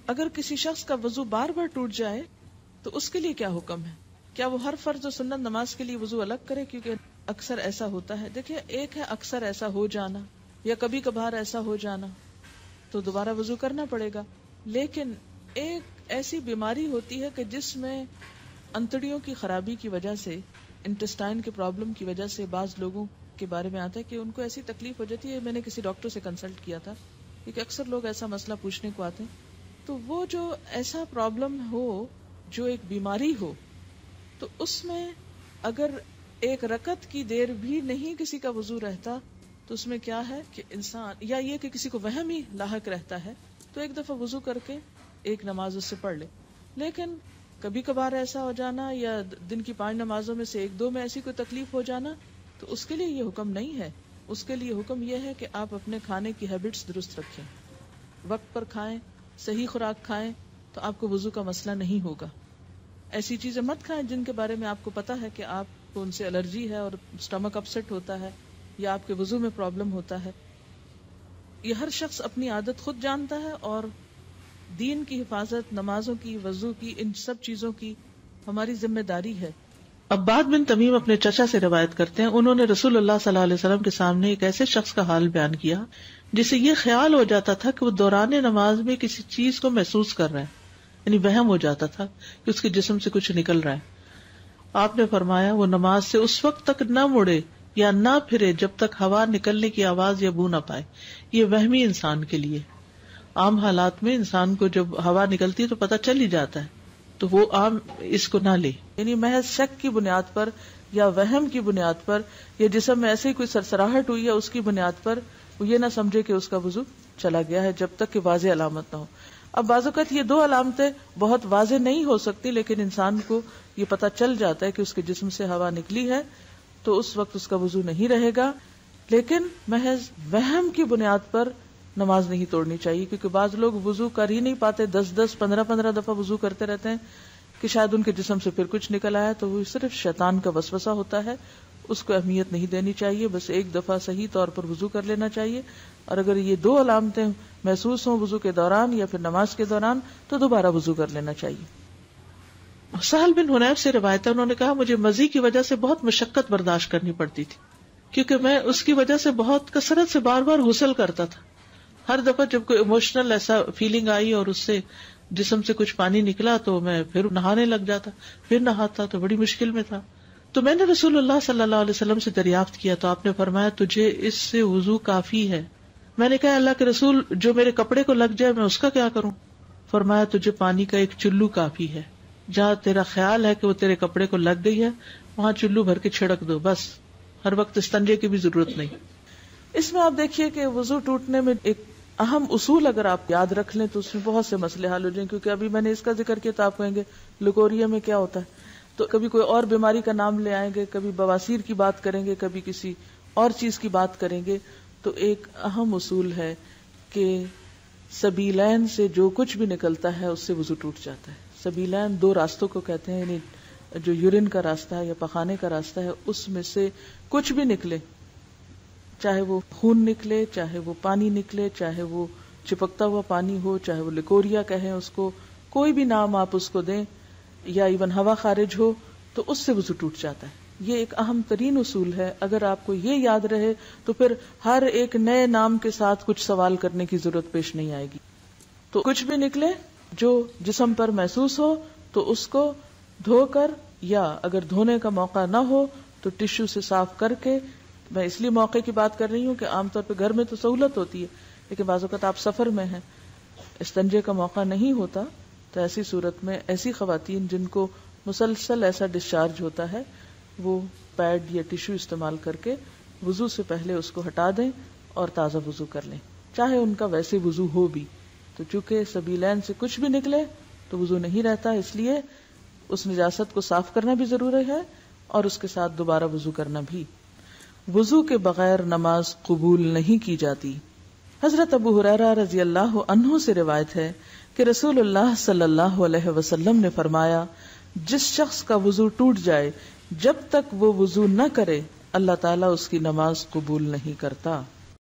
اگر کسی شخص کا وضو بار بار ٹوٹ جائے تو اس کے لیے کیا حکم ہے؟ کیا وہ ہر فرض و سنت نماز کے لیے وضو الگ کرے؟ کیونکہ اکثر ایسا ہوتا ہے. دیکھیں، ایک ہے اکثر ایسا ہو جانا یا کبھی کبھار ایسا ہو جانا، تو دوبارہ وضو کرنا پڑے گا. لیکن ایک ایسی بیماری ہوتی ہے کہ جس میں انتڑیوں کی خرابی کی وجہ سے، انٹسٹائن کے پرابلم کی وجہ سے بعض لوگوں کے بارے میں آتا ہے کہ ان کو ایسی تکلیف ہو جاتی ہے. میں نے کسی ڈاکٹر سے کنسلٹ کیا تھا کیونکہ اکثر لوگ ایسا مسئلہ پوچھنے کو آتے ہیں. تو وہ جو ایسا پرابلم ہو، جو ایک بیماری ہو، تو اس میں اگر ایک رکعت کی دیر بھی نہیں کسی کا وضو رہتا تو اس میں کیا ہے کہ انسان، یا یہ کہ کسی کو وہم ہی لاحق رہتا ہے، تو ایک دفعہ وضو کر کے ایک نماز اس سے پڑھ لے. لیکن کبھی کبھار ایسا ہو جانا یا دن کی 5 نمازوں میں سے 1-2 میں ایسی کوئی تکلیف ہو جانا، تو اس کے لیے یہ حکم نہیں ہے. اس کے لیے حکم یہ ہے کہ آپ اپنے کھانے کی ہیبٹس درست رکھیں، وقت پر کھائیں، صحیح خوراک کھائیں، تو آپ کو وضو کا مسئلہ نہیں ہوگا. ایسی چیزیں مت کھائیں جن کے بارے میں آپ کو پتا ہے کہ آپ کو ان سے الرجی ہے اور سٹمک اپسیٹ ہوتا ہے یا آپ کے وضو میں پرابلم ہوتا ہے. یہ ہر شخص اپنی عادت خود جانتا ہے، اور دین کی حفاظت، نمازوں کی، وضو کی، ان سب چیزوں کی ہماری ذمہ داری ہے. عباد بن تمیم اپنے چچا سے روایت کرتے ہیں، انہوں نے رسول اللہ صلی اللہ علیہ وسلم کے سامنے ایک ایسے شخص کا حال بیان کیا جسے یہ خیال ہو جاتا تھا کہ وہ دوران نماز میں کسی چیز کو محسوس کر رہا ہے، یعنی وہم ہو جاتا تھا کہ اس کے جسم سے کچھ نکل رہا ہے. آپ نے فرمایا وہ نماز سے اس وقت تک نہ مڑے یا نہ پھرے جب تک ہوا نکلنے کی آواز یا بو نہ پائے. یہ وہمی انسان کے لیے. عام حالات میں انسان کو جب ہوا نکلتی ہے تو پتہ چل ہی جاتا ہے، تو وہ عام اس کو نہ لے. یعنی محض شک کی بنیاد پر یا وہم کی بنیاد پر یا جسم میں ایسے ہی کوئی سرسراہٹ ہوئی ہے اس کی بنیاد پر وہ یہ نہ سمجھے کہ اس کا وضو چلا گیا ہے جب تک کہ واضح علامت نہ ہو. اب بعض اوقات یہ 2 علامتیں بہت واضح نہیں ہو سکتی، لیکن انسان کو یہ پتہ چل جاتا ہے کہ اس کے جسم سے ہوا نکلی ہے، تو اس وقت اس کا وضو نہیں رہے گا. لیکن محض وہم کی بنیاد پر نماز نہیں توڑنی چاہیے، کیونکہ بعض لوگ وضو کر ہی نہیں پاتے، 10-10 15-15 دفعہ وضو کرتے رہتے ہیں کہ شاید ان کے جسم سے پھر کچھ نکل آیا، تو وہ صرف شیطان کا وسوسہ ہوتا ہے. اس کو اہمیت نہیں دینی چاہیے، بس ایک دفعہ صحیح طور پر وضو کر لینا چاہیے. اور اگر یہ 2 علامتیں محسوس ہوں وضو کے دوران یا پھر نماز کے دوران تو دوبارہ وضو کر لینا چاہیے. سہل بن حنیف سے روایت ہے، انہوں نے کہا مجھے مزی کی وجہ سے بہت مشقت برداشت کرنی پڑتی تھی، کیونکہ میں اس کی وجہ سے بہت کثرت سے بار بار غسل کرتا تھا. ہر دفعہ جب کوئی ایموشنل ایسا فیلنگ آئی اور اس سے جسم سے کچھ پانی نکلا تو میں پھر نہانے لگ جاتا، پھر نہاتا، تو بڑی مشکل میں تھا. تو میں نے رسول اللہ صلی اللہ علیہ وسلم سے دریافت کیا تو آپ نے فرمایا تجھے اس سے وضو کافی ہے. میں نے کہا اللہ کے رسول جو میرے کپڑے کو لگ جائے میں اس کا کیا کروں؟ فرمایا تجھے پانی کا ایک چلو کافی ہے، جہاں تیرا خیال ہے کہ وہ تیرے کپڑے کو لگ گئی ہے وہاں چلو بھر کے چھڑک دو، بس. ہر وقت استنجے کی بھی ضرورت نہیں. اس میں آپ دیکھیے کہ وضو ٹوٹنے میں ایک اہم اصول اگر آپ یاد رکھ لیں تو اس میں بہت سے مسئلے حل ہو جائیں. کیونکہ ابھی میں نے اس کا ذکر کیا تو آپ کہیں گے لکوریا میں کیا ہوتا ہے، تو کبھی کوئی اور بیماری کا نام لے آئیں گے، کبھی بواسیر کی بات کریں گے، کبھی کسی اور چیز کی بات کریں گے. تو ایک اہم اصول ہے کہ سبیلین سے جو کچھ بھی نکلتا ہے اس سے وضو ٹوٹ جاتا ہے. سبیلین 2 راستوں کو کہتے ہیں، یعنی جو یورین کا راستہ ہے یا پخانے کا راستہ ہے اس میں سے کچھ بھی نکلے، چاہے وہ خون نکلے، چاہے وہ پانی نکلے، چاہے وہ چپکتا ہوا پانی ہو، چاہے وہ لکوریا کہیں اس کو، کوئی بھی نام آپ اس کو دیں، یا ایون ہوا خارج ہو، تو اس سے وضو ٹوٹ جاتا ہے. یہ ایک اہم ترین اصول ہے. اگر آپ کو یہ یاد رہے تو پھر ہر ایک نئے نام کے ساتھ کچھ سوال کرنے کی ضرورت پیش نہیں آئے گی. تو کچھ بھی نکلے جو جسم پر محسوس ہو تو اس کو دھو کر، یا اگر دھونے کا موقع نہ ہو تو ٹشو سے صاف کر کے. میں اس لیے موقع کی بات کر رہی ہوں کہ عام طور پہ گھر میں تو سہولت ہوتی ہے، لیکن بعض اوقات آپ سفر میں ہیں، استنجے کا موقع نہیں ہوتا، تو ایسی صورت میں ایسی خواتین جن کو مسلسل ایسا ڈسچارج ہوتا ہے وہ پیڈ یا ٹشو استعمال کر کے وضو سے پہلے اس کو ہٹا دیں اور تازہ وضو کر لیں، چاہے ان کا ویسے وضو ہو بھی. تو چونکہ سبیلین سے کچھ بھی نکلے تو وضو نہیں رہتا، اس لیے اس نجاست کو صاف کرنا بھی ضروری ہے اور اس کے ساتھ دوبارہ وضو کرنا بھی. وضو کے بغیر نماز قبول نہیں کی جاتی. حضرت ابو ہریرہ رضی اللہ عنہ سے روایت ہے کہ رسول اللہ صلی اللہ علیہ وسلم نے فرمایا جس شخص کا وضو ٹوٹ جائے جب تک وہ وضو نہ کرے اللہ تعالیٰ اس کی نماز قبول نہیں کرتا.